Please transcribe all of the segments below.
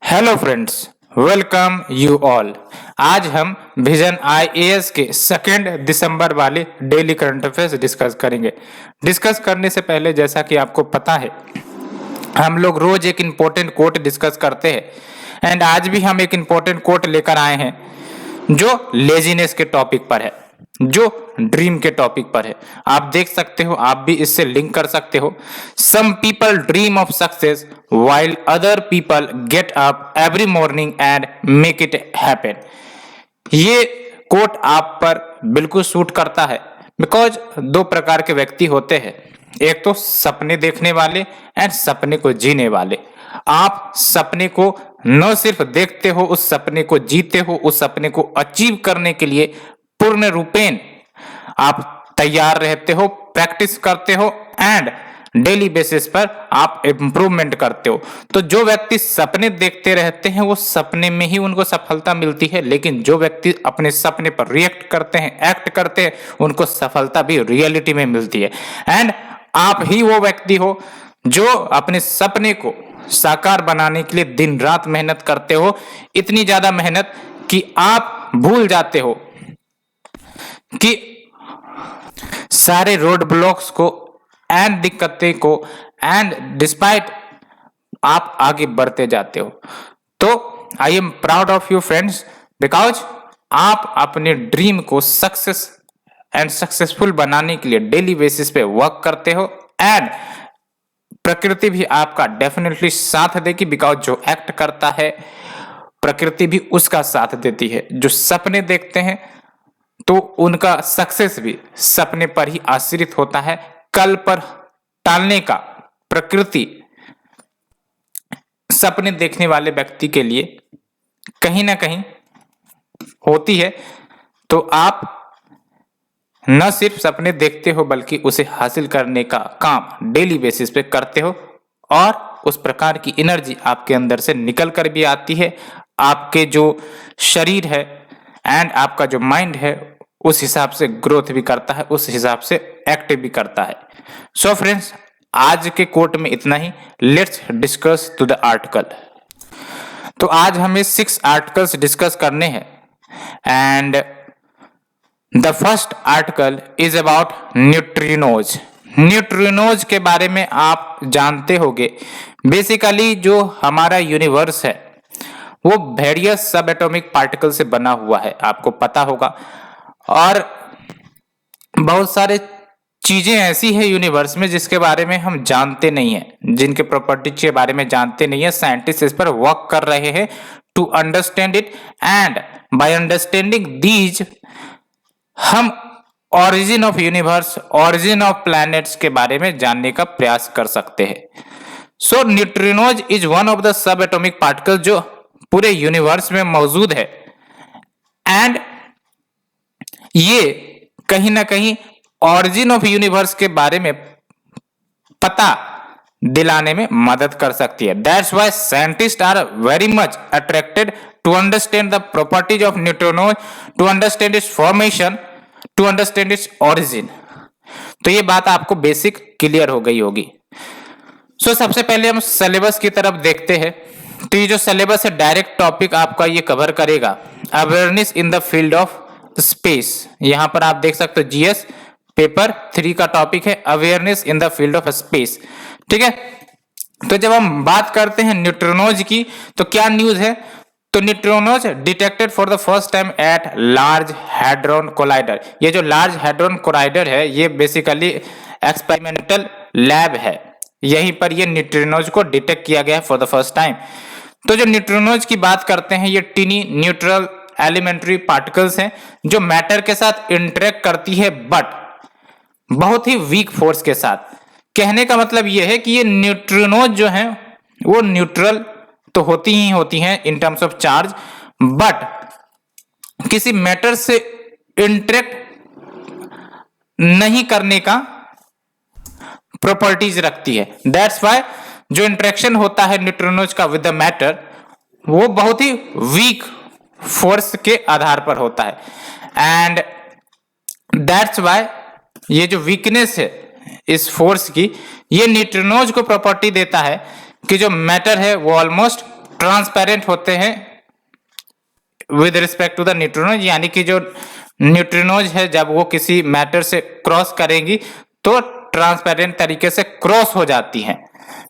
Hello friends, welcome you all. आज हम vision IAS के 2 दिसंबर वाले डेली करंट अफेयर्स डिस्कस करेंगे। डिस्कस करने से पहले जैसा कि आपको पता है, हम लोग रोज एक इम्पोर्टेंट कोट डिस्कस करते हैं एंड आज भी हम एक इम्पोर्टेंट कोट लेकर आए हैं जो लेजीनेस के टॉपिक पर है, जो ड्रीम के टॉपिक पर है। आप देख सकते हो, आप भी इससे लिंक कर सकते हो। Some people dream of success while other people get up every morning and make it happen। ये कोट आप पर बिल्कुल सूट करता है बिकॉज दो प्रकार के व्यक्ति होते हैं, एक तो सपने देखने वाले एंड सपने को जीने वाले। आप सपने को न सिर्फ देखते हो, उस सपने को जीते हो, उस सपने को अचीव करने के लिए पूर्ण रूपेण आप तैयार रहते हो, प्रैक्टिस करते हो एंड डेली बेसिस पर आप इंप्रूवमेंट करते हो। तो जो व्यक्ति सपने देखते रहते हैं वो सपने में ही उनको सफलता मिलती है, लेकिन जो व्यक्ति अपने सपने पर रिएक्ट करते हैं, एक्ट करते हैं, उनको सफलता भी रियलिटी में मिलती है। एंड आप ही वो व्यक्ति हो जो अपने सपने को साकार बनाने के लिए दिन रात मेहनत करते हो, इतनी ज्यादा मेहनत कि आप भूल जाते हो कि सारे रोड ब्लॉक्स को एंड दिक्कतें को एंड डिस्पाइट आप आगे बढ़ते जाते हो। तो I am proud of you friends, because आप अपने ड्रीम को सक्सेस एंड सक्सेसफुल बनाने के लिए डेली बेसिस पे वर्क करते हो एंड प्रकृति भी आपका डेफिनेटली साथ देगी, बिकॉज जो एक्ट करता है प्रकृति भी उसका साथ देती है। जो सपने देखते हैं तो उनका सक्सेस भी सपने पर ही आश्रित होता है। कल पर टालने का प्रकृति सपने देखने वाले व्यक्ति के लिए कहीं ना कहीं होती है। तो आप न सिर्फ सपने देखते हो बल्कि उसे हासिल करने का काम डेली बेसिस पे करते हो और उस प्रकार की एनर्जी आपके अंदर से निकल कर भी आती है। आपके जो शरीर है एंड आपका जो माइंड है उस हिसाब से ग्रोथ भी करता है, उस हिसाब से एक्टिव भी करता है। सो फ्रेंड्स, आज के कोट में इतना ही। Let's discuss to the article. तो आज हमें 6 आर्टिकल्स डिस्कस करने हैं and the first article is about neutrinos. Neutrinos के बारे में आप जानते होंगे। बेसिकली जो हमारा यूनिवर्स है वो वेरियस सब एटॉमिक पार्टिकल से बना हुआ है, आपको पता होगा। और बहुत सारे चीजें ऐसी है यूनिवर्स में जिसके बारे में हम जानते नहीं है, जिनके प्रॉपर्टीज के बारे में जानते नहीं है। साइंटिस्ट इस पर वर्क कर रहे हैं to understand it and by understanding these हम origin of universe, origin of planets के बारे में जानने का प्रयास कर सकते हैं। So neutrinos is one of the sub atomic particle जो पूरे यूनिवर्स में मौजूद है एंड ये कहीं ना कहीं ऑरिजिन ऑफ यूनिवर्स के बारे में पता दिलाने में मदद कर सकती है। That's why scientist are very much attracted to understand the properties of neutrino, to understand its formation, to understand its origin. तो ये बात आपको बेसिक क्लियर हो गई होगी। सो सबसे पहले हम सिलेबस की तरफ देखते हैं। तो ये जो सिलेबस है डायरेक्ट टॉपिक आपका ये कवर करेगा awareness in the field of space. यहां पर आप देख सकते हो जीएस पेपर 3 का टॉपिक है awareness in the field of space. ठीक है, तो जब हम बात करते हैं न्यूट्रिनोज की तो क्या न्यूज है। तो neutrinos detected for the first time eight large hadron collider. ये जो लार्ज हैड्रॉन कोलाइडर है ये बेसिकली एक्सपेरिमेंटल लैब है, यहीं पर ये न्यूट्रिनोज को डिटेक्ट किया गया है फॉर द फर्स्ट टाइम। तो जो न्यूट्रिनोज की बात करते हैं ये टीनी न्यूट्रल एलिमेंट्री पार्टिकल्स हैं जो मैटर के साथ इंटरेक्ट करती है बट बहुत ही वीक फोर्स के साथ। कहने का मतलब यह है कि ये न्यूट्रिनोज जो हैं वो न्यूट्रल तो होती ही होती हैं in terms of charge, but किसी मैटर से इंटरेक्ट नहीं करने का प्रॉपर्टीज रखती है। दैट्स व्हाई जो इंटरेक्शन होता है न्यूट्रिनोज का विद द मैटर वो बहुत ही वीक फोर्स के आधार पर होता है एंड दैट्स व्हाई ये जो वीकनेस है इस फोर्स की, ये न्यूट्रिनोज को प्रॉपर्टी देता है कि जो मैटर है वो ऑलमोस्ट ट्रांसपेरेंट होते हैं with respect to the neutrinos, यानी कि जो न्यूट्रिनोज है जब वो किसी मैटर से क्रॉस करेंगी तो ट्रांसपेरेंट तरीके से क्रॉस हो जाती हैं,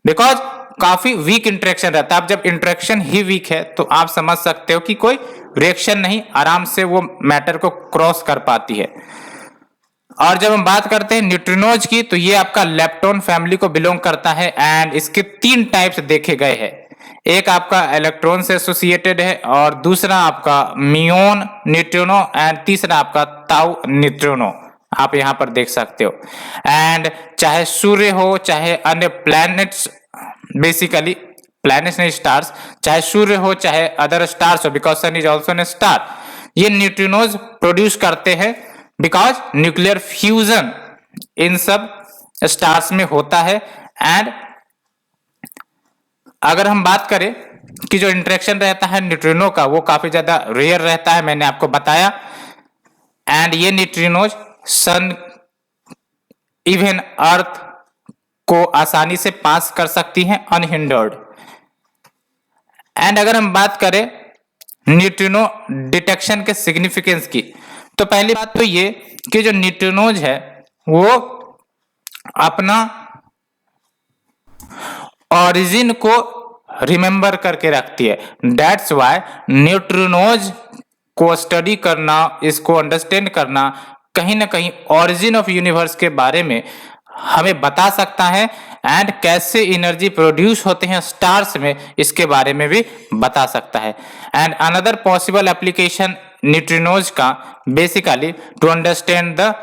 बिकॉज काफी वीक इंटरेक्शन रहता है। अब जब इंटरेक्शन ही वीक है तो आप समझ सकते हो कि कोई रिएक्शन नहीं आराम से वो मैटर को क्रॉस कर पाती है। और जब हम बात करते हैं न्यूट्रिनोज की तो ये आपका लेप्टोन फैमिली को बिलोंग करता है एंड इसके 3 टाइप्स देखे गए हैं। एक आपका इलेक्ट्रॉन से एसोसिएटेड है और दूसरा आपका मियोन न्यूट्रिनो एंड तीसरा आपका ताउ न्यूट्रिनो, आप यहां पर देख सकते हो। एंड चाहे सूर्य हो चाहे अन्य प्लैनेट्स, बेसिकली प्लैनेट्स नहीं स्टार्स, चाहे सूर्य हो चाहे अदर स्टार्स हो, because sun is also an star, ये न्यूट्रिनोज प्रोड्यूस करते हैं बिकॉज न्यूक्लियर फ्यूजन इन सब स्टार्स में होता है। एंड अगर हम बात करें कि जो इंटरेक्शन रहता है न्यूट्रिनो का वो काफी ज्यादा रेयर रहता है, मैंने आपको बताया। एंड ये न्यूट्रिनोज सन इवन अर्थ को आसानी से पास कर सकती हैं अनहिंडर्ड। एंड अगर हम बात करें न्यूट्रिनो डिटेक्शन के सिग्निफिकेंस की, तो पहली बात तो ये कि जो न्यूट्रिनोज है वो अपना ओरिजिन को रिमेंबर करके रखती है। दैट्स वाई न्यूट्रिनोज को स्टडी करना, इसको अंडरस्टैंड करना कहीं ना कहीं ओरिजिन ऑफ यूनिवर्स के बारे में हमें बता सकता है एंड कैसे एनर्जी प्रोड्यूस होते हैं स्टार्स में इसके बारे में भी बता सकता है। And another possible application neutrinos का basically to understand the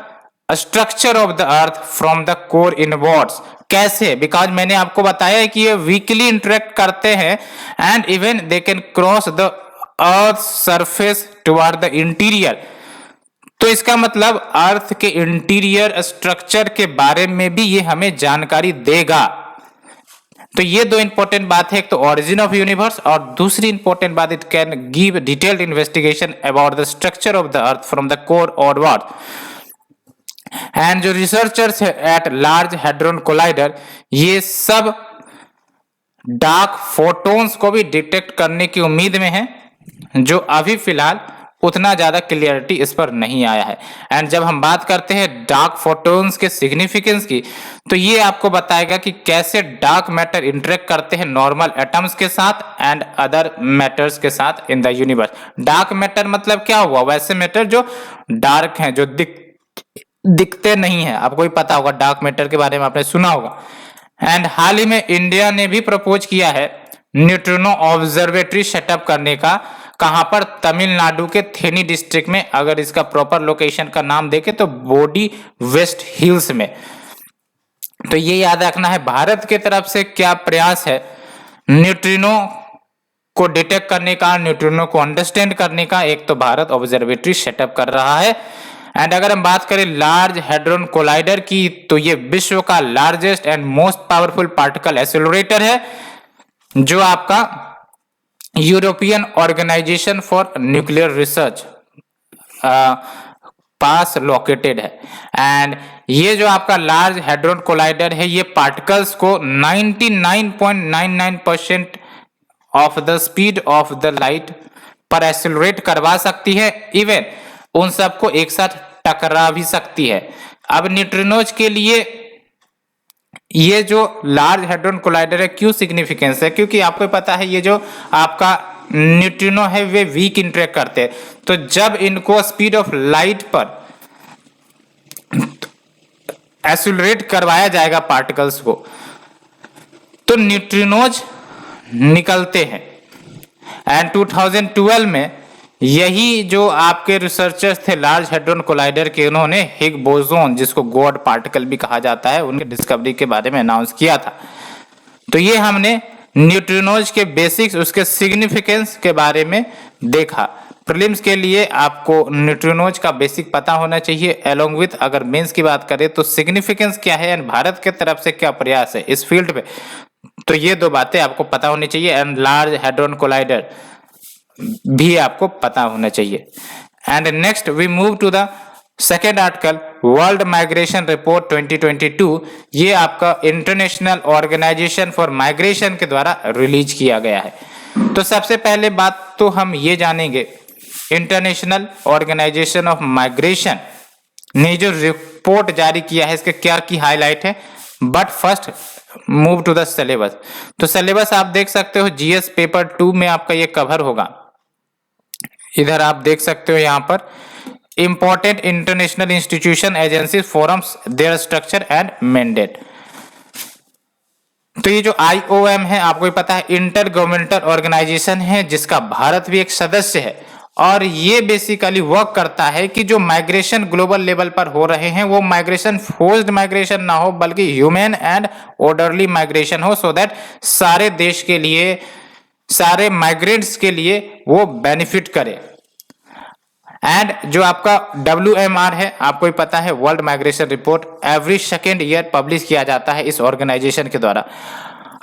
structure of the earth from the core inwards. कैसे? बिकॉज मैंने आपको बताया है कि ये वीकली इंटरेक्ट करते हैं and even they can cross the earth surface toward the interior. तो इसका मतलब अर्थ के इंटीरियर स्ट्रक्चर के बारे में भी ये हमें जानकारी देगा। तो ये 2 इंपॉर्टेंट बात है, एक तो ओरिजिन ऑफ यूनिवर्स और दूसरी इंपॉर्टेंट बात it can give detailed investigation about the structure of the earth from the core onward. And जो researchers at large hadron collider ये सब डार्क फोटोन्स को भी डिटेक्ट करने की उम्मीद में है, जो अभी फिलहाल उतना ज्यादा क्लियरिटी इस पर नहीं आया है। एंड जब हम बात करते हैं डार्क फोटोन्स के सिग्निफिकेंस की, तो ये आपको बताएगा कि कैसे डार्क मैटर इंटरेक्ट करते हैं नॉर्मल एटम्स के साथ एंड अदर मैटर्स के साथ in the universe. Dark matter मतलब क्या हुआ? वैसे मैटर जो डार्क हैं, जो दिखते नहीं है। आपको भी पता होगा डार्क मैटर के बारे में, आपने सुना होगा। एंड हाल ही में इंडिया ने भी प्रपोज किया है न्यूट्रिनो ऑब्जर्वेटरी सेटअप करने का। कहां पर? तमिलनाडु के थेनी डिस्ट्रिक्ट में। अगर इसका प्रॉपर लोकेशन का नाम देखें तो बोडी वेस्ट हिल्स में। तो ये याद रखना है भारत के तरफ से क्या प्रयास है न्यूट्रिनो को डिटेक्ट करने का, न्यूट्रिनो को अंडरस्टैंड करने का। एक तो भारत ऑब्जर्वेटरी सेटअप कर रहा है। एंड अगर हम बात करें लार्ज हैड्रॉन कोलाइडर की, तो ये विश्व का largest and most powerful particle accelerator है, जो आपका European organisation for nuclear research पास लोकेटेड है। एंड ये जो आपका लार्ज हैड्रॉन कोलाइडर है ये पार्टिकल्स को 99.99% of the speed of the light पर एक्सेलरेट करवा सकती है। इवन उन सबको एक साथ टकरा भी सकती है। अब न्यूट्रिनोज के लिए ये जो लार्ज हैड्रॉन कोलाइडर है क्यों सिग्निफिकेंस है? क्योंकि आपको पता है ये जो आपका न्यूट्रिनो है वे वीक इंटरेक्ट करते हैं। तो जब इनको स्पीड ऑफ लाइट पर एक्सेलरेट करवाया जाएगा पार्टिकल्स को, तो न्यूट्रिनोज निकलते हैं। एंड 2012 में यही जो आपके रिसर्चर्स थे लार्ज हैड्रॉन कोलाइडर के, उन्होंने हिग बोसोन, जिसको गॉड पार्टिकल भी कहा जाता है, उनके डिस्कवरी के बारे में अनाउंस किया था। तो ये हमने न्यूट्रिनोज के बेसिक्स, उसके सिग्निफिकेंस के बारे में देखा। प्रीलिम्स के लिए आपको न्यूट्रिनोज का बेसिक पता होना चाहिए, अलोंग विथ अगर मेंस की बात करें तो सिग्निफिकेंस क्या है एंड भारत के तरफ से क्या प्रयास है इस फील्ड में। तो ये 2 बातें आपको पता होनी चाहिए। एंड लार्ज हैड्रॉन कोलाइडर भी आपको पता होना चाहिए। And next we move to the second article, world migration report 2022। ये आपका इंटरनेशनल ऑर्गेनाइजेशन फॉर माइग्रेशन के द्वारा रिलीज किया गया है। तो सबसे पहले बात तो हम ये जानेंगे, इंटरनेशनल ऑर्गेनाइजेशन ऑफ माइग्रेशन ने जो रिपोर्ट जारी किया है इसके क्या की हाईलाइट है। But first move to the syllabus. तो सिलेबस आप देख सकते हो जीएस पेपर 2 में आपका ये कवर होगा। इधर आप देख सकते हो यहाँ पर important international institution agency forums there structure and mandate. तो ये जो IOM है आपको ही पता है, इंटर गवर्नमेंटल ऑर्गेनाइजेशन है जिसका भारत भी एक सदस्य है और ये बेसिकली वर्क करता है कि जो माइग्रेशन ग्लोबल लेवल पर हो रहे हैं वो माइग्रेशन फोर्स्ड माइग्रेशन ना हो बल्कि ह्यूमन एंड ऑर्डरली माइग्रेशन हो, सो दैट सारे देश के लिए, सारे माइग्रेंट्स के लिए वो बेनिफिट करे। एंड जो आपका WMR है आपको ही पता है, world migration report every second year publish किया जाता है इस ऑर्गेनाइजेशन के द्वारा।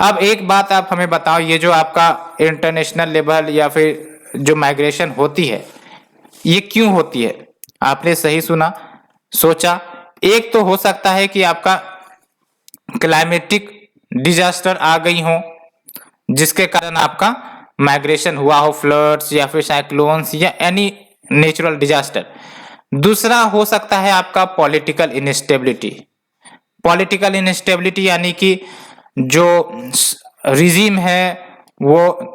अब एक बात आप हमें बताओ, ये जो आपका इंटरनेशनल लेवल या फिर जो माइग्रेशन होती है ये क्यों होती है? आपने सही सुना, सोचा। एक तो हो सकता है कि आपका क्लाइमेटिक डिजास्टर आ गई हो जिसके कारण आपका माइग्रेशन हुआ हो, फ्लड्स या फिर साइक्लोन्स या एनी नेचुरल डिजास्टर। दूसरा हो सकता है आपका पॉलिटिकल इनस्टेबिलिटी। पॉलिटिकल इनस्टेबिलिटी यानी कि जो रिजीम है वो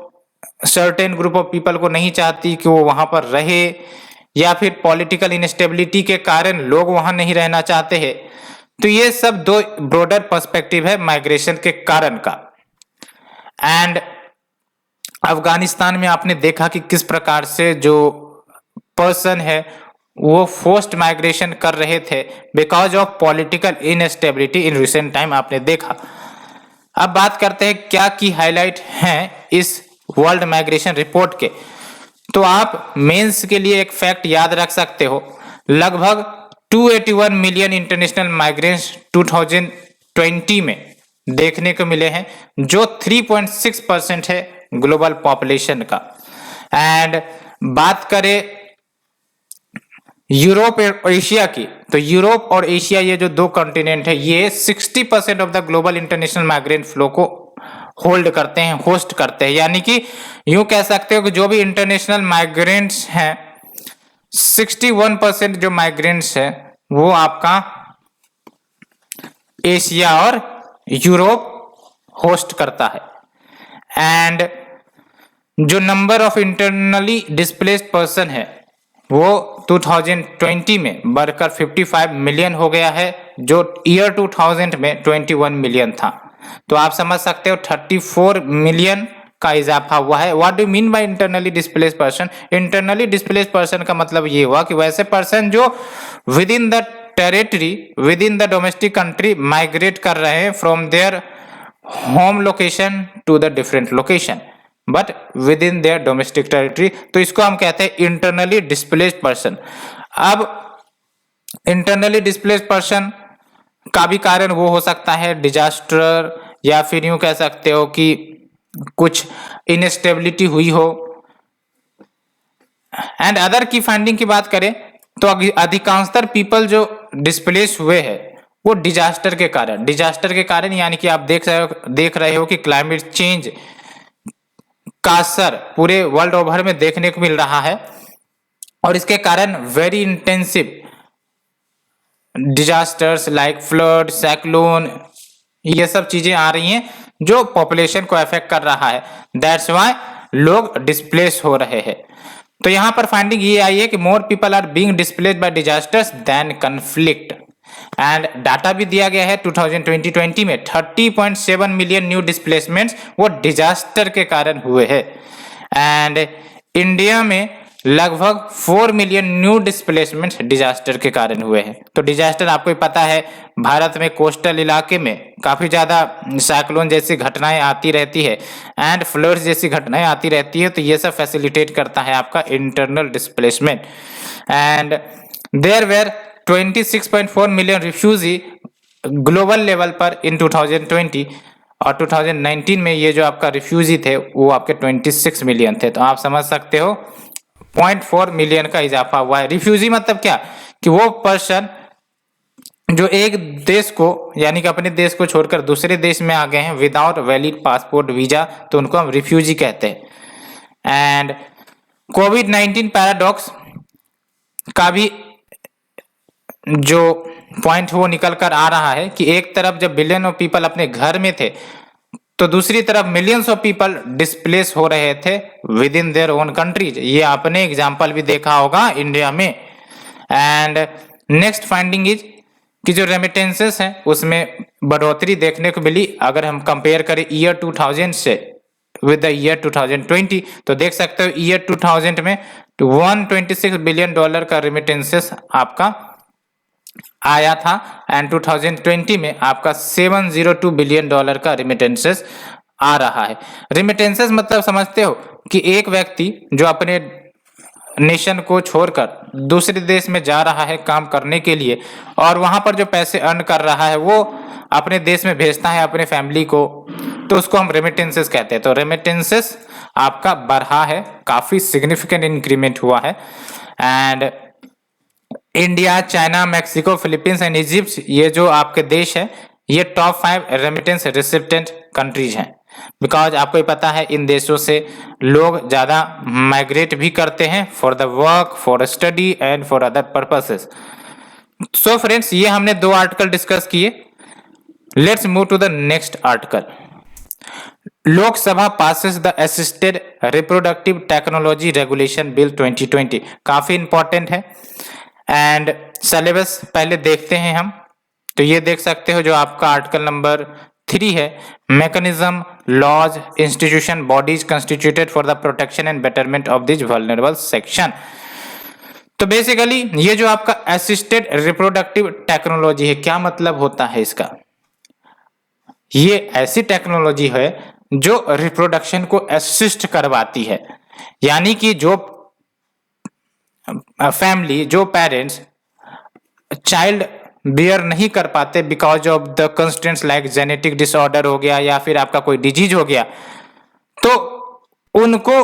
सर्टेन ग्रुप ऑफ पीपल को नहीं चाहती कि वो वहां पर रहे, या फिर पॉलिटिकल इनस्टेबिलिटी के कारण लोग वहां नहीं रहना चाहते हैं। तो ये सब दो ब्रॉडर पर्सपेक्टिव है माइग्रेशन के कारण का। एंड अफगानिस्तान में आपने देखा कि किस प्रकार से जो पर्सन है वो फोर्स्ड माइग्रेशन कर रहे थे because of political instability in recent time, आपने देखा। अब बात करते हैं क्या की हाईलाइट हैं इस वर्ल्ड माइग्रेशन रिपोर्ट के। तो आप मेंस के लिए एक फैक्ट याद रख सकते हो, लगभग 281 मिलियन इंटरनेशनल माइग्रेंट्स 2020 में देखने को मिले हैं जो 3.6% है ग्लोबल पॉपुलेशन का। एंड बात करें यूरोप और एशिया की, तो यूरोप और एशिया ये जो दो कॉन्टिनेंट है ये 60% of the global international migrant flow को होल्ड करते हैं, होस्ट करते हैं। यानी कि यूं कह सकते हो कि जो भी इंटरनेशनल माइग्रेंट्स हैं 61% जो माइग्रेंट्स हैं वो आपका एशिया और यूरोप होस्ट करता है। एंड जो number of internally displaced person है वो 2020 में बढ़कर 55 मिलियन हो गया है जो ईयर 2000 में 21 मिलियन था। तो आप समझ सकते हो 34 मिलियन का इजाफा हुआ है। What do mean by internally displaced person? Internally displaced person का मतलब ये हुआ कि वैसे पर्सन जो within the territory, within the domestic country migrate कर रहे हैं from their home location to the different location but within their domestic territory, तो इसको हम कहते हैं इंटरनली डिस्प्लेस्ड पर्सन। अब इंटरनली डिस्प्लेस्ड पर्सन का भी कारण वो हो सकता है डिजास्टर, या फिर यूं कह सकते हो कि कुछ इनस्टेबिलिटी हुई हो। एंड अदर की फाइंडिंग की बात करें तो अधिकांशतर पीपल जो डिस्प्लेस हुए हैं वो डिजास्टर के कारण यानी कि आप देख रहे हो कि क्लाइमेट चेंज का असर पूरे वर्ल्ड ओवर में देखने को मिल रहा है और इसके कारण very intensive disasters like flood, cyclone, ये सब चीजें आ रही हैं जो पॉपुलेशन को अफेक्ट कर रहा है। दैट्स व्हाई लोग डिस्प्लेस हो रहे हैं। तो यहां पर फाइंडिंग ये आई है कि more people are being displaced by disasters than conflict. And data भी दिया गया है 2020 में 30.7 मिलियन न्यू डिस्प्लेसमेंट्स वो डिजास्टर के कारण हुए हैं। एंड इंडिया में लगभग 4 मिलियन न्यू डिस्प्लेसमेंट्स डिजास्टर के कारण हुए हैं। तो डिजास्टर आपको पता है भारत में कोस्टल इलाके में काफी ज्यादा साइक्लोन जैसी घटनाएं आती रहती है एंड फ्लड्स जैसी घटनाएं आती रहती है, तो ये सब फैसिलिटेट करता है आपका internal displacement. And there were 26.4 million refugee global level पर इन 2020 और 2019 में ये जो आपका रिफ्यूजी थे वो आपके 26 मिलियन थे। तो आप समझ सकते हो 0.4 मिलियन का इजाफा हुआ है। रिफ्यूजी मतलब क्या कि वो पर्सन जो एक देश को यानी कि अपने देश को छोड़कर दूसरे देश में आ गए हैं विदाउट वैलिड पासपोर्ट वीजा, तो उनको हम रिफ्यूजी कहते हैं। एंड कोविड-19 पैराडॉक्स का भी जो पॉइंट वो निकल कर आ रहा है कि एक तरफ जब बिलियन ऑफ पीपल अपने घर में थे तो दूसरी तरफ मिलियंस ऑफ पीपल डिस्प्लेस हो रहे थे with in their own countries. ये आपने एग्जाम्पल भी देखा होगा इंडिया में। एंड नेक्स्ट फाइंडिंग इज कि जो रेमिटेंसेस हैं उसमें बढ़ोतरी देखने को मिली। अगर हम कंपेयर करें ईयर 2000 से विद द ईयर 2020 तो देख सकते हो ईयर 2000 में $126 बिलियन का रेमिटेंसेस आपका आया था एंड 2020 में आपका $702 बिलियन का रेमिटेंसेस आ रहा है। रेमिटेंसेस मतलब समझते हो कि एक व्यक्ति जो अपने नेशन को छोड़कर दूसरे देश में जा रहा है काम करने के लिए और वहां पर जो पैसे अर्न कर रहा है वो अपने देश में भेजता है अपने फैमिली को, तो उसको हम रेमिटेंसेस कहते हैं। तो रेमिटेंसेस आपका बढ़ा है, काफी सिग्निफिकेंट इंक्रीमेंट हुआ है। And India, China, Mexico, Philippines and Egypt, ये जो आपके देश है ये टॉप 5 रेमिटेंस रिसिपिएंट कंट्रीज हैं। बिकॉज आपको पता है इन देशों से लोग ज्यादा माइग्रेट भी करते हैं for the work, for study and for other purposes. So friends, ये हमने 2 आर्टिकल डिस्कस किए। Let's move to the next article. Lok Sabha passes the assisted reproductive technology regulation bill 2020। काफी इंपॉर्टेंट है एंड सिलेबस पहले देखते हैं हम। तो ये देख सकते हो जो आपका आर्टिकल नंबर 3 है, mechanism, laws, institution, bodies constituted for the protection and betterment of this vulnerable section. तो बेसिकली ये जो आपका असिस्टेड रिप्रोडक्टिव टेक्नोलॉजी है, क्या मतलब होता है इसका? ये ऐसी टेक्नोलॉजी है जो रिप्रोडक्शन को असिस्ट करवाती है, यानी कि जो फैमिली, जो पेरेंट्स चाइल्ड बियर नहीं कर पाते because of the constraints like genetic disorder हो गया या फिर आपका कोई डिजीज हो गया, तो उनको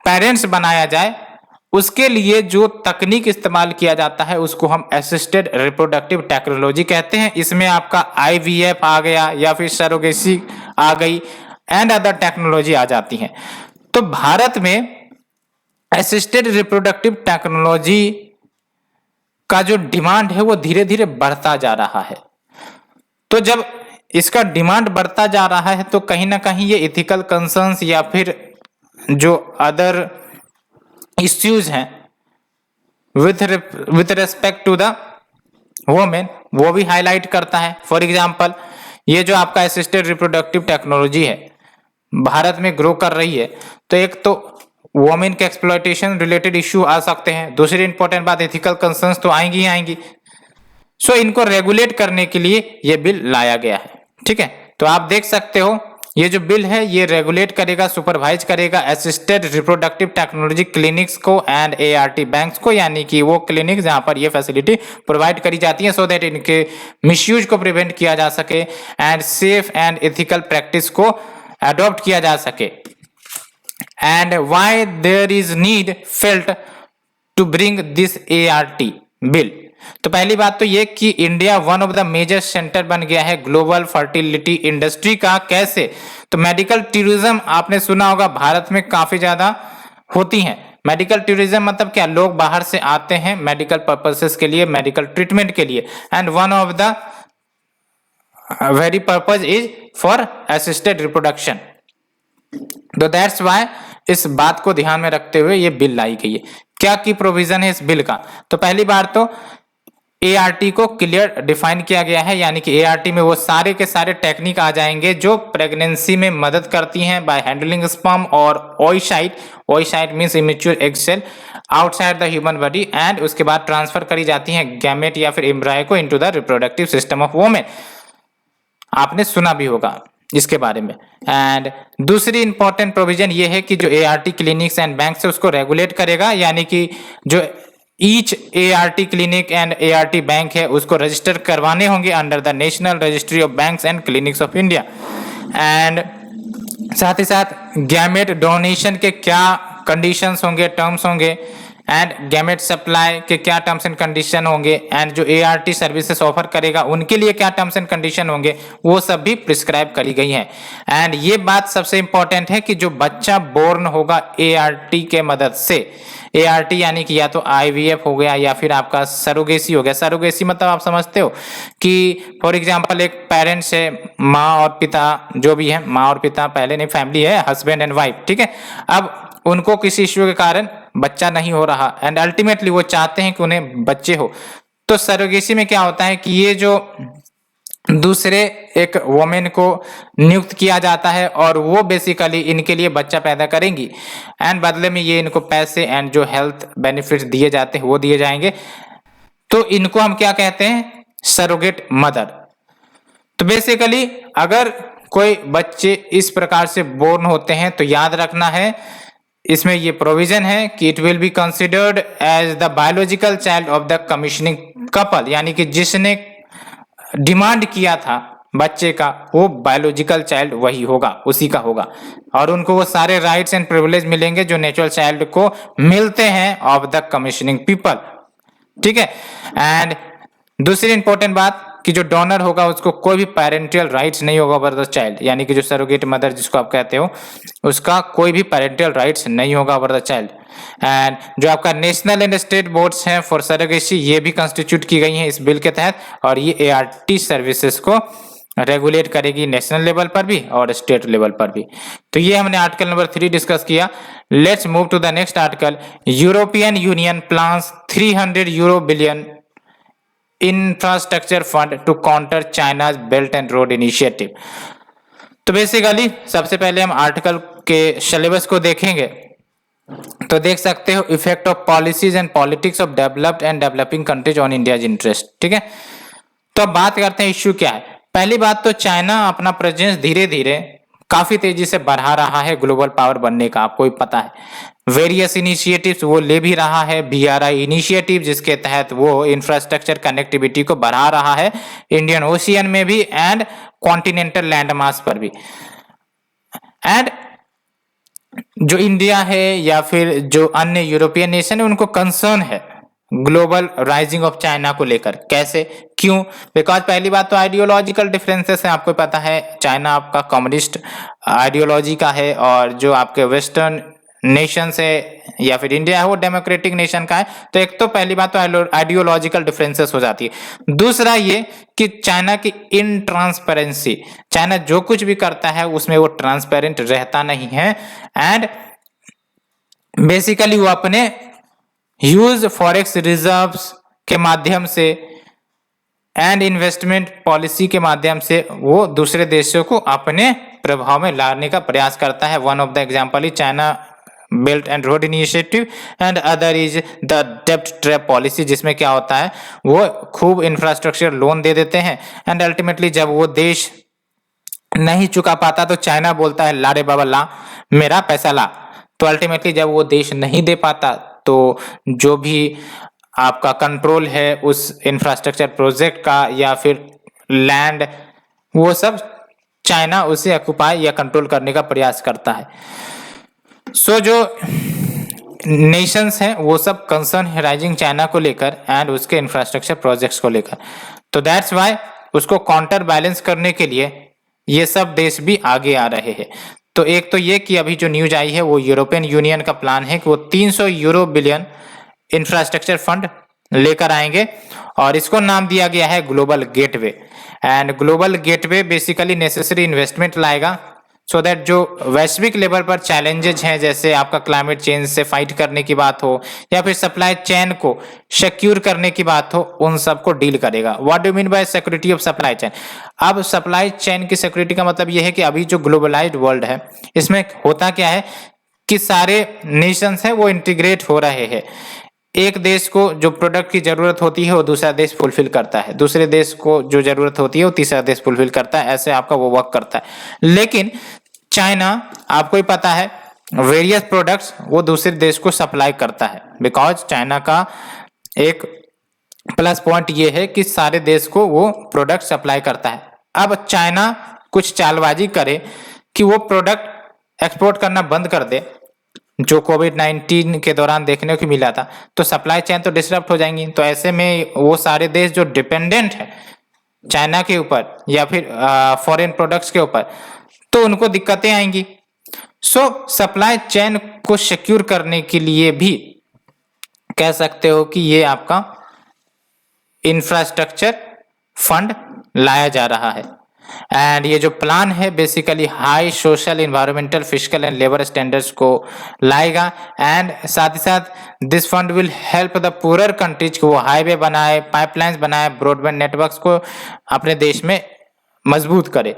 पेरेंट्स बनाया जाए। उसके लिए जो तकनीक इस्तेमाल किया जाता है उसको हम असिस्टेड रिप्रोडक्टिव टेक्नोलॉजी कहते हैं। इसमें आपका IVF आ गया या फिर सरोगेसी आ गई एंड अदर टेक्नोलॉजी आ जाती है। तो भारत में असिस्टेड रिप्रोडक्टिव टेक्नोलॉजी का जो डिमांड है वो धीरे धीरे बढ़ता जा रहा है। तो जब इसका डिमांड बढ़ता जा रहा है तो कहीं ना कहीं ये इथिकल कंसर्न्स या फिर जो अदर इश्यूज हैं with respect to the women वो भी हाईलाइट करता है। फॉर एग्जांपल, ये जो आपका असिस्टेड रिप्रोडक्टिव टेक्नोलॉजी है भारत में ग्रो कर रही है, तो एक तो वोमेन के एक्सप्लॉयटेशन रिलेटेड इश्यू आ सकते हैं, दूसरी इंपॉर्टेंट बात एथिकल कंसर्न्स तो आएंगी ही आएंगी। सो इनको रेगुलेट करने के लिए ये बिल लाया गया है। ठीक है, तो आप देख सकते हो ये जो बिल है ये रेगुलेट करेगा, सुपरवाइज करेगा असिस्टेड रिप्रोडक्टिव टेक्नोलॉजी क्लिनिक्स को एंड ART बैंक्स को, यानी कि वो क्लिनिक जहां पर ये फैसिलिटी प्रोवाइड करी जाती है सो दैट इनके मिसयूज को प्रिवेंट किया जा सके and safe and ethical practice को अडॉप्ट किया जा सके। And why there is need felt to bring this ART bill? तो पहली बात तो ये कि India one of the major centre बन गया है ग्लोबल फर्टिलिटी इंडस्ट्री का। कैसे? तो मेडिकल टूरिज्म आपने सुना होगा भारत में काफी ज्यादा होती हैं। मेडिकल टूरिज्म मतलब क्या? लोग बाहर से आते हैं मेडिकल पर्पसेस के लिए, मेडिकल ट्रीटमेंट के लिए, and one of the very purpose is for assisted reproduction. तो दैट्स वाई इस बात को ध्यान में रखते हुए ये बिल लाई गई है। क्या की प्रोविजन है इस बिल का? तो पहली बार तो ART को क्लियर डिफाइन किया गया है, यानी कि ART में वो सारे के सारे टेक्निक आ जाएंगे जो प्रेगनेंसी में मदद करती हैं बाय हैंडलिंग स्पर्म और oocyte means immature egg cell outside the human body and उसके बाद ट्रांसफर करी जाती हैं गैमेट या फिर एम्ब्रायो को into the reproductive system of women. आपने सुना भी होगा इसके बारे में। एंड दूसरी इंपॉर्टेंट प्रोविजन ये है कि जो ART क्लिनिक्स एंड बैंक है उसको रेगुलेट करेगा, यानी कि जो each ART clinic and ART bank है उसको रजिस्टर करवाने होंगे under the national registry of banks and clinics of India. And साथ ही साथ गैमेट डोनेशन के क्या कंडीशंस होंगे, टर्म्स होंगे, एंड गैमेट सप्लाई के क्या टर्म्स एंड कंडीशन होंगे, एंड जो ART सर्विसेज ऑफर करेगा उनके लिए क्या टर्म्स एंड कंडीशन होंगे, वो सब भी प्रिस्क्राइब करी गई हैं। एंड ये बात सबसे इंपॉर्टेंट है कि जो बच्चा बोर्न होगा ART के मदद से, ART यानी कि या तो IVF हो गया या फिर आपका सरोगेसी हो गया। सरोगेसी मतलब आप समझते हो कि फॉर एग्जांपल एक पेरेंट्स है, माँ और पिता जो भी है, माँ और पिता पहले नहीं, फैमिली है, हस्बैंड एंड वाइफ, ठीक है। अब उनको किसी इश्यू के कारण बच्चा नहीं हो रहा एंड अल्टीमेटली वो चाहते हैं कि उन्हें बच्चे हो, तो सरोगेसी में क्या होता है कि ये जो दूसरे एक वोमेन को नियुक्त किया जाता है और वो बेसिकली इनके लिए बच्चा पैदा करेंगी एंड बदले में ये इनको पैसे एंड जो हेल्थ बेनिफिट्स दिए जाते हैं वो दिए जाएंगे। तो इनको हम क्या कहते हैं, सरोगेट मदर। तो बेसिकली अगर कोई बच्चे इस प्रकार से बोर्न होते हैं तो याद रखना है, इसमें ये प्रोविजन है कि it will be considered as the biological child of the commissioning couple, यानी कि जिसने डिमांड किया था बच्चे का वो बायोलॉजिकल चाइल्ड वही होगा, उसी का होगा, और उनको वो सारे राइट्स एंड प्रिविलेज मिलेंगे जो नेचुरल चाइल्ड को मिलते हैं ऑफ द कमीशनिंग पीपल, ठीक है। एंड दूसरी इंपॉर्टेंट बात कि जो डोनर होगा उसको कोई भी पेरेंटियल राइट्स नहीं होगा ओवर द चाइल्ड, यानी कि जो सरोगेट मदर जिसको आप कहते हो उसका कोई भी पेरेंटियल राइट्स नहीं होगा ओवर द चाइल्ड। एंड जो आपका नेशनल एंड स्टेट बोर्ड्स हैं फॉर सरोगेसी ये भी कंस्टिट्यूट की गई हैं इस बिल के तहत, और ये ART सर्विसेज को रेगुलेट करेगी नेशनल लेवल पर भी और स्टेट लेवल पर भी। तो ये हमने आर्टिकल नंबर 3 डिस्कस किया। Let's move to the next article. European union plans 300 euro billion infrastructure fund to counter China's belt and road initiative. तो बेसिकली सबसे पहले हम आर्टिकल के सिलेबस को देखेंगे, तो देख सकते हो effect of policies and politics of developed and developing countries on India's interest, ठीक है। तो अब बात करते हैं इश्यू क्या है। पहली बात तो चाइना अपना प्रेजेंस धीरे धीरे काफी तेजी से बढ़ा रहा है ग्लोबल पावर बनने का, आपको भी पता है। वेरियस इनिशिएटिव्स वो ले भी रहा है, BRI इनिशिएटिव जिसके तहत वो इंफ्रास्ट्रक्चर कनेक्टिविटी को बढ़ा रहा है इंडियन ओशियन में भी एंड कॉन्टिनेंटल लैंडमास पर भी। एंड जो इंडिया है या फिर जो अन्य यूरोपियन नेशन है उनको कंसर्न है ग्लोबल राइजिंग ऑफ चाइना को लेकर। कैसे, क्यों? बिकॉज पहली बात तो आइडियोलॉजिकल डिफरेंसेस है, आपको पता है चाइना आपका कम्युनिस्ट आइडियोलॉजी का है और जो आपके वेस्टर्न नेशन है या फिर इंडिया है वो डेमोक्रेटिक नेशन का है। तो एक तो पहली बात तो आइडियोलॉजिकल डिफरेंसेस हो जाती है। दूसरा ये कि चाइना की इनट्रांसपेरेंसी, चाइना जो कुछ भी करता है उसमें वो ट्रांसपेरेंट रहता नहीं है एंड बेसिकली वो अपने ह्यूज फॉरेक्स रिजर्व्स के माध्यम से एंड इन्वेस्टमेंट पॉलिसी के माध्यम से वो दूसरे देशों को अपने प्रभाव में लाने का प्रयास करता है। One of the example is China belt and road initiative and other is the डेब्ट ट्रैप पॉलिसी, जिसमें क्या होता है वो खूब इंफ्रास्ट्रक्चर लोन दे देते हैं एंड अल्टीमेटली जब वो देश नहीं चुका पाता तो चाइना बोलता है ला रे बाबा ला, मेरा पैसा ला। तो अल्टीमेटली जब वो देश नहीं दे पाता तो जो भी आपका कंट्रोल है उस इंफ्रास्ट्रक्चर प्रोजेक्ट का या फिर लैंड, वो सब चाइना उसे ऑक्युपाई या कंट्रोल करने का प्रयास करता है। सो जो नेशंस हैं वो सब कंसर्न है राइजिंग चाइना को लेकर एंड उसके इंफ्रास्ट्रक्चर प्रोजेक्ट्स को लेकर। तो दैट्स वाई उसको काउंटर बैलेंस करने के लिए ये सब देश भी आगे आ रहे हैं। तो एक तो ये कि अभी जो न्यूज आई है वो यूरोपियन यूनियन का प्लान है कि वो 300 यूरो बिलियन इंफ्रास्ट्रक्चर फंड लेकर आएंगे और इसको नाम दिया गया है global gateway. And global gateway basically necessary investment लाएगा सो दैट जो वैश्विक लेवल पर चैलेंजेज हैं जैसे आपका क्लाइमेट चेंज से फाइट करने की बात हो या फिर सप्लाई चेन को सिक्योर करने की बात हो, उन सबको डील करेगा। What do mean bye security of supply chain? अब सप्लाई चेन की सिक्योरिटी का मतलब यह है कि अभी जो ग्लोबलाइज्ड वर्ल्ड है इसमें होता क्या है कि सारे नेशंस हैं वो इंटीग्रेट हो रहे हैं। एक देश को जो प्रोडक्ट की जरूरत होती है वो दूसरा देश फुलफिल करता है, दूसरे देश को जो जरूरत होती है वो तीसरा देश फुलफिल करता है, ऐसे आपका वो वर्क करता है। लेकिन चाइना आपको ही पता है वेरियस प्रोडक्ट्स वो दूसरे देश को सप्लाई करता है बिकॉज चाइना का एक प्लस पॉइंट ये है कि सारे देश को वो प्रोडक्ट सप्लाई करता है। अब चाइना कुछ चालबाजी करे कि वो प्रोडक्ट एक्सपोर्ट करना बंद कर दे जो कोविड-19 के दौरान देखने को मिला था, तो सप्लाई चेन तो डिसरप्ट हो जाएंगी। तो ऐसे में वो सारे देश जो डिपेंडेंट है चाइना के ऊपर या फिर फॉरेन प्रोडक्ट्स के ऊपर, तो उनको दिक्कतें आएंगी। सो सप्लाई चेन को सिक्योर करने के लिए भी कह सकते हो कि ये आपका इंफ्रास्ट्रक्चर फंड लाया जा रहा है। एंड ये जो प्लान है basically high social, environmental, physical and labour standards को लाएगा। एंड साथ ही साथ this fund will help the poor countries को वो हाईवे बनाए, पाइपलाइंस बनाए, ब्रॉडबैंड नेटवर्क्स को अपने देश में मजबूत करे।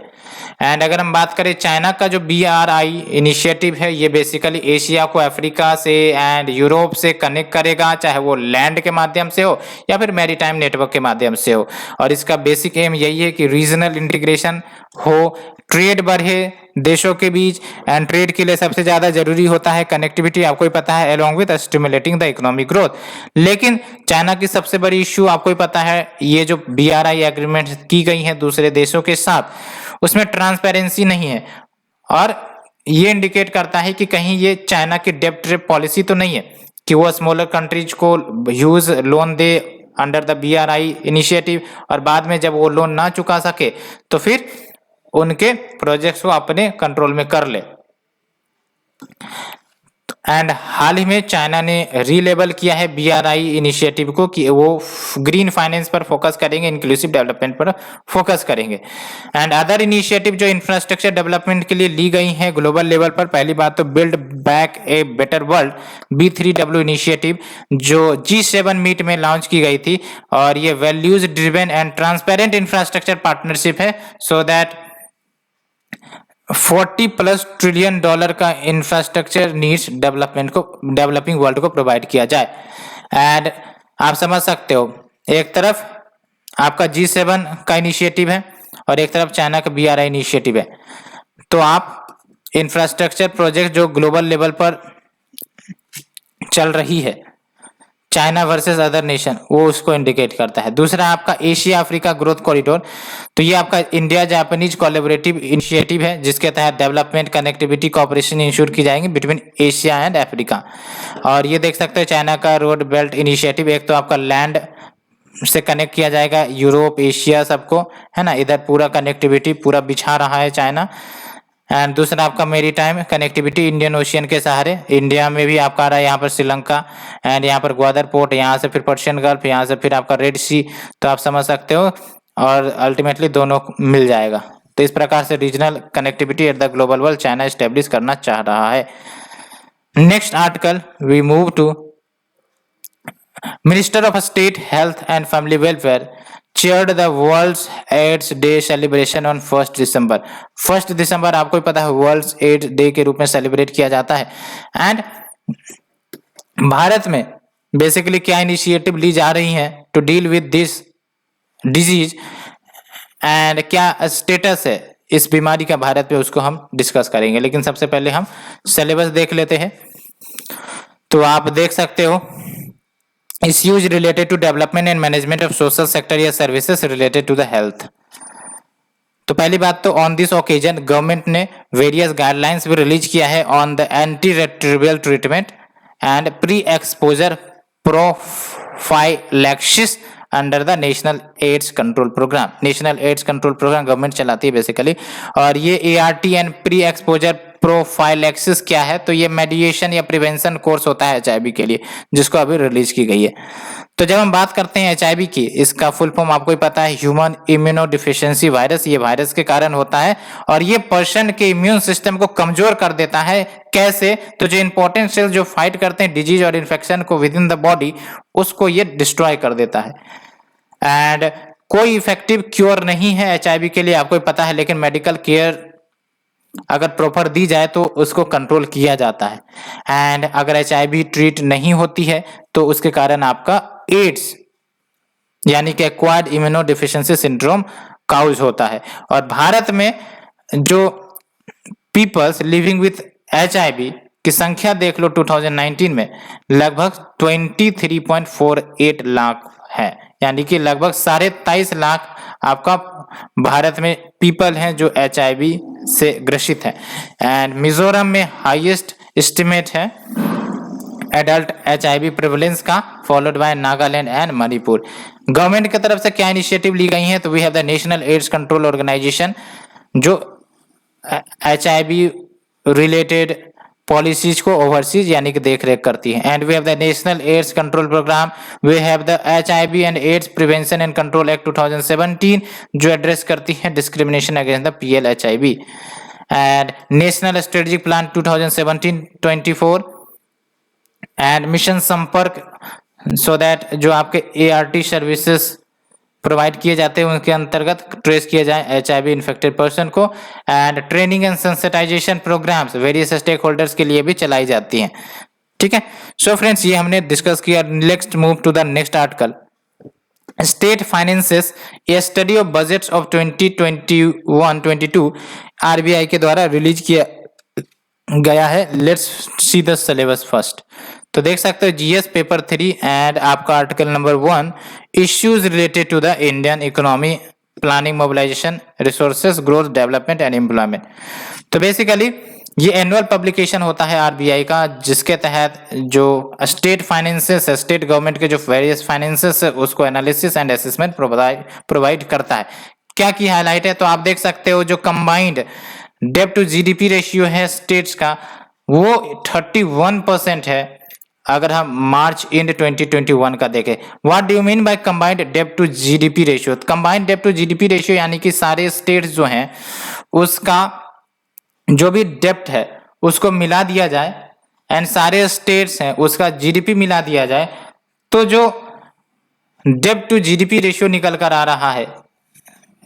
एंड अगर हम बात करें चाइना का जो BRI इनिशिएटिव है, ये बेसिकली एशिया को अफ्रीका से एंड यूरोप से कनेक्ट करेगा, चाहे वो लैंड के माध्यम से हो या फिर मैरीटाइम नेटवर्क के माध्यम से हो। और इसका बेसिक एम यही है कि रीजनल इंटीग्रेशन हो, ट्रेड बढ़े देशों के बीच। एंड ट्रेड के लिए सबसे ज्यादा जरूरी होता है कनेक्टिविटी, आपको ही पता है, along with stimulating the economic growth. लेकिन चाइना की सबसे बड़ी इश्यू आपको ही पता है, ये जो BRI एग्रीमेंट की गई है दूसरे देशों के साथ, उसमें ट्रांसपेरेंसी नहीं है। और ये इंडिकेट करता है कि कहीं ये चाइना की डेब्ट ट्रिप पॉलिसी तो नहीं है कि वो स्मॉलर कंट्रीज को huge loan they under the BRI initiative, और बाद में जब वो लोन ना चुका सके तो फिर उनके प्रोजेक्ट्स को अपने कंट्रोल में कर ले। एंड हाल ही में चाइना ने रीलेबल किया है BRI इनिशिएटिव को कि वो ग्रीन फाइनेंस पर फोकस करेंगे, इंक्लूसिव डेवलपमेंट पर फोकस करेंगे। एंड अदर इनिशिएटिव जो इंफ्रास्ट्रक्चर डेवलपमेंट के लिए ली गई हैं ग्लोबल लेवल पर, पहली बात तो build back a better world B3W initiative जो G7 मीट में लॉन्च की गई थी। और ये values driven and transparent infrastructure partnership है, सो दैट $40+ ट्रिलियन का इंफ्रास्ट्रक्चर नीड्स डेवलपिंग वर्ल्ड को प्रोवाइड किया जाए। एंड आप समझ सकते हो, एक तरफ आपका G7 का इनिशिएटिव है और एक तरफ चाइना का BRI इनिशिएटिव है। तो आप इंफ्रास्ट्रक्चर प्रोजेक्ट जो ग्लोबल लेवल पर चल रही है, चाइना वर्सेस अदर नेशन, वो उसको इंडिकेट करता है। दूसरा आपका एशिया अफ्रीका ग्रोथ कॉरिडोर, तो ये आपका इंडिया जापानीज कोलैबोरेटिव इनिशिएटिव है जिसके तहत डेवलपमेंट, कनेक्टिविटी, कोऑपरेशन इंश्योर की जाएंगी बिटवीन एशिया एंड अफ्रीका। और ये देख सकते हो चाइना का रोड बेल्ट इनिशिएटिव, एक तो आपका लैंड से कनेक्ट किया जाएगा यूरोप, एशिया सबको, है ना, इधर पूरा कनेक्टिविटी पूरा बिछा रहा है चाइना। एंड दूसरा आपका मेरीटाइम कनेक्टिविटी इंडियन ओशियन के सहारे, इंडिया में भी आपका आ रहा है यहाँ पर श्रीलंका, एंड यहाँ पर ग्वादर पोर्ट, यहाँ से फिर पर्शियन गल्फ, यहाँ से फिर आपका रेड सी, तो आप समझ सकते हो। और अल्टीमेटली दोनों मिल जाएगा। तो इस प्रकार से regional connectivity at the global world China establish करना चाह रहा है। Next article we move to minister of state health and family welfare chaired the world's AIDS day celebration on 1 December. 1 दिसंबर आपको ही पता है वर्ल्ड्स एड्स डे के रूप में सेलिब्रेट किया जाता है। एंड भारत में बेसिकली क्या इनिशिएटिव ली जा रही हैं to deal with this disease and क्या स्टेटस है इस बीमारी का भारत पे, उसको हम डिस्कस करेंगे। लेकिन सबसे पहले हम सिलेबस देख लेते हैं। तो आप देख सकते हो issues related to development and management of social sector या services related to the health। तो पहली बात तो ऑन दिस ओकेजन गवर्नमेंट ने वेरियस गाइडलाइंस भी रिलीज किया है on the anti retroviral treatment and pre exposure prophylaxis under the national AIDS control programme. National AIDS control programme government चलाती है बेसिकली। और ये ART and pre exposure prophylaxis क्या है, तो ये मेडिएशन या प्रिवेंशन कोर्स होता है HIV के लिए, जिसको अभी रिलीज की गई है। तो जब हम बात करते हैं HIV की, इसका फुल फॉर्म आपको ही पता है, ह्यूमन इम्यूनोडिफिशियंसी वायरस। ये वायरस के कारण होता है और ये पर्सन के इम्यून सिस्टम को कमजोर कर देता है। कैसे? तो जो इंपॉर्टेंट सेल्स जो फाइट करते हैं डिजीज और इन्फेक्शन को विद इन द बॉडी, उसको ये डिस्ट्रॉय कर देता है। एंड कोई इफेक्टिव क्योर नहीं है HIV के लिए, आपको ही पता है, लेकिन मेडिकल केयर अगर प्रॉपर दी जाए तो उसको कंट्रोल किया जाता है। एंड अगर HIV ट्रीट नहीं होती है तो उसके कारण आपका एड्स यानी कि एक्वायर्ड इम्यूनोडिफिशियंसी सिंड्रोम काउज होता है। और भारत में जो पीपल्स लिविंग विथ HIV की संख्या देख लो 2019 में लगभग 23.48 लाख है, यानी कि लगभग 23.5 लाख आपका भारत में पीपल हैं जो HIV से ग्रसित हैं। एंड मिजोरम में हाईएस्ट एस्टिमेट है एडल्ट HIV प्रेवलेंस का, followed by Nagaland and Manipur. Government की तरफ से क्या इनिशिएटिव ली गई हैं, तो we have the national AIDS control organisation जो HIV रिलेटेड पॉलिसीज को ओवरसीज यानी कि देख रेख करती है। And we have the national AIDS control programme, we have the HIV and AIDS prevention and control act 2017 जो एड्रेस करती है discrimination against the PL HIV, and national strategic plan 2017-24 and mission संपर्क, सो दैट जो आपके ART services provide किए जाते हैं उनके अंतर्गत ट्रेस किया जाए HIV इन्फेक्टेड पर्सन को, and training and sensitisation programmes various stakeholders के लिए भी चलाई जाती हैं। ठीक है, सो फ्रेंड्स ये हमने डिस्कस किया। Next move to the next article, state finances a study of budgets of 2021-22 RBI के द्वारा रिलीज किया गया है। Let's see the syllabus first. तो देख सकते हो GS पेपर 3 एंड आपका article number 1 issues related to the Indian economy, planning, mobilisation, resources, growth, development and employment. तो बेसिकली ये एनुअल पब्लिकेशन होता है RBI का, जिसके तहत जो स्टेट फाइनेंसेस है, स्टेट गवर्नमेंट के जो वेरियस फाइनेंसेस है उसको एनालिसिस एंड असेसमेंट प्रोवाइड करता है। क्या की हाईलाइट है, तो आप देख सकते हो जो कंबाइंड डेब्ट टू GDP रेशियो है स्टेट्स का वो 31% है। अगर हम मार्च एंड 2021 का देखें, what do you mean bye combined डेब्ट टू GDP रेशियो? कंबाइंड डेब्ट टू GDP रेशियो यानी कि सारे स्टेट्स जो हैं उसका जो भी डेब्ट है उसको मिला दिया जाए एंड सारे स्टेट्स हैं उसका GDP मिला दिया जाए, तो जो डेब्ट टू GDP रेशियो निकल कर आ रहा है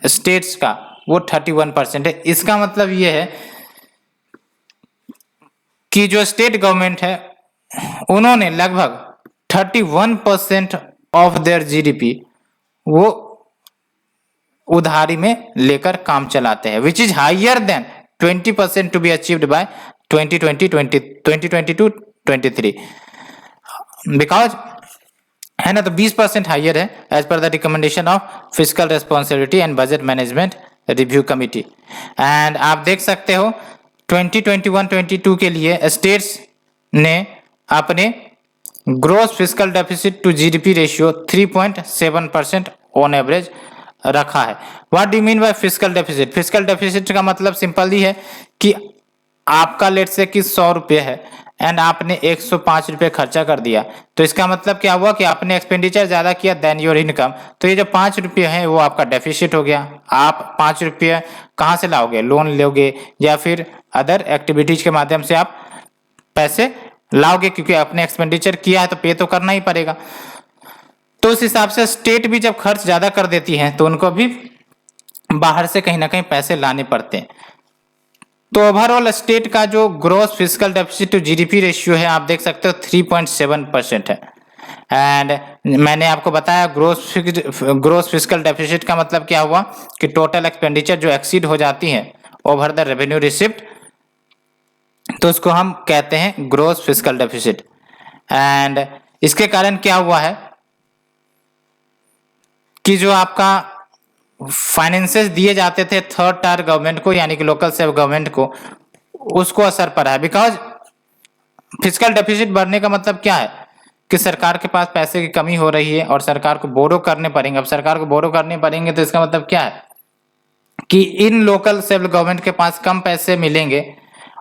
स्टेट्स का वो 31% है। इसका मतलब ये है कि जो स्टेट गवर्नमेंट है उन्होंने लगभग 31% ऑफ देयर GDP वो उधारी में लेकर काम चलाते हैं, which is higher than 20% to be achieved by 2022-23 because है ना, तो 20% हाइयर है as per the recommendation of fiscal responsibility and budget management review committee. And आप देख सकते हो 2021-22 के लिए स्टेट्स ने अपने gross fiscal deficit to GDP ratio 3.7% on average रखा है। What do you mean by fiscal deficit? Fiscal deficit का मतलब सिंपल ही है कि आपका लेट से कि 100 रुपये है एंड आपने 105 रुपये खर्चा कर दिया, तो इसका मतलब क्या हुआ कि आपने एक्सपेंडिचर ज्यादा किया देन योर इनकम, तो ये जो 5 रुपये है वो आपका डेफिसिट हो गया। आप 5 रुपये कहाँ से लाओगे? लोन लोगे या फिर अदर एक्टिविटीज के माध्यम से आप पैसे लाओगे, क्योंकि आपने एक्सपेंडिचर किया है तो पे तो करना ही पड़ेगा। तो उस हिसाब से स्टेट भी जब खर्च ज्यादा कर देती है तो उनको भी बाहर से कहीं ना कहीं पैसे लाने पड़ते हैं। तो ओवरऑल स्टेट का जो gross fiscal deficit to GDP ratio है आप देख सकते हो 3.7% है। एंड मैंने आपको बताया ग्रोस फिस्कल डेफिसिट का मतलब क्या हुआ कि टोटल एक्सपेंडिचर जो एक्सीड हो जाती है ओवर द रेवेन्यू रिसिप्ट, तो उसको हम कहते हैं ग्रोस फिस्कल डेफिसिट। एंड इसके कारण क्या हुआ है कि जो आपका फाइनेंसेस दिए जाते थे थर्ड टायर गवर्नमेंट को यानी कि लोकल सेल्फ गवर्नमेंट को, उसको असर पड़ा है। बिकॉज फिस्कल डेफिसिट बढ़ने का मतलब क्या है कि सरकार के पास पैसे की कमी हो रही है और सरकार को बोरो करने पड़ेंगे। अब सरकार को बोरो करने पड़ेंगे तो इसका मतलब क्या है कि इन लोकल सेल्फ गवर्नमेंट के पास कम पैसे मिलेंगे,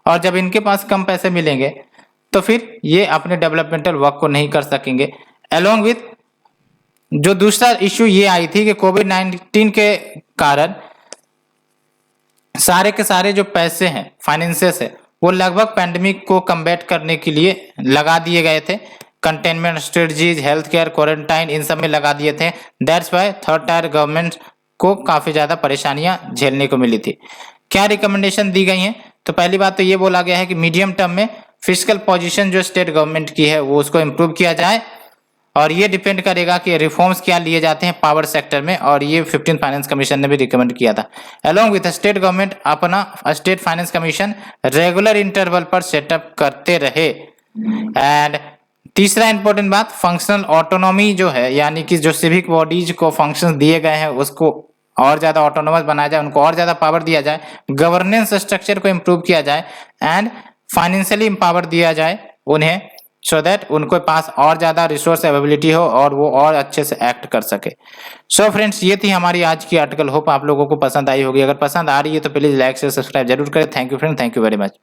और जब इनके पास कम पैसे मिलेंगे तो फिर ये अपने डेवलपमेंटल वर्क को नहीं कर सकेंगे। अलोंग विथ जो दूसरा इश्यू ये आई थी कि कोविड-19 के कारण सारे के सारे जो पैसे हैं फाइनेंसेस है वो लगभग पैंडेमिक को कम्बैट करने के लिए लगा दिए गए थे। Containment strategies, health care, quarantine, इन सब में लगा दिए थे। That's why third tier government को काफी ज्यादा परेशानियां झेलने को मिली थी। क्या रिकमेंडेशन दी गई हैं? तो पहली बात तो ये बोला गया है कि मीडियम टर्म में फिस्कल पोजीशन जो स्टेट गवर्नमेंट की है वो उसको इम्प्रूव किया जाए, और ये डिपेंड करेगा कि रिफॉर्म्स क्या लिए जाते हैं पावर सेक्टर में, और ये 15th फाइनेंस कमीशन ने भी रिकमेंड किया था। अलोंग विथ स्टेट गवर्नमेंट अपना state finance commission regular interval पर सेटअप करते रहे। एंड तीसरा इंपॉर्टेंट बात, फंक्शनल ऑटोनॉमी जो है यानी कि जो सिविक बॉडीज को फंक्शंस दिए गए हैं उसको और ज्यादा ऑटोनोमस बनाया जाए, उनको और ज्यादा पावर दिया जाए, गवर्नेंस स्ट्रक्चर को इम्प्रूव किया जाए, एंड फाइनेंशियली एम्पावर दिया जाए उन्हें, सो दैट उनको पास और ज़्यादा रिसोर्स अवेलेबिलिटी हो और वो और अच्छे से एक्ट कर सके। सो फ्रेंड्स, ये थी हमारी आज की आर्टिकल। होप आप लोगों को पसंद आई होगी। अगर पसंद आ रही है तो प्लीज़ लाइक से सब्सक्राइब जरूर करें। Thank you friend, thank you very much.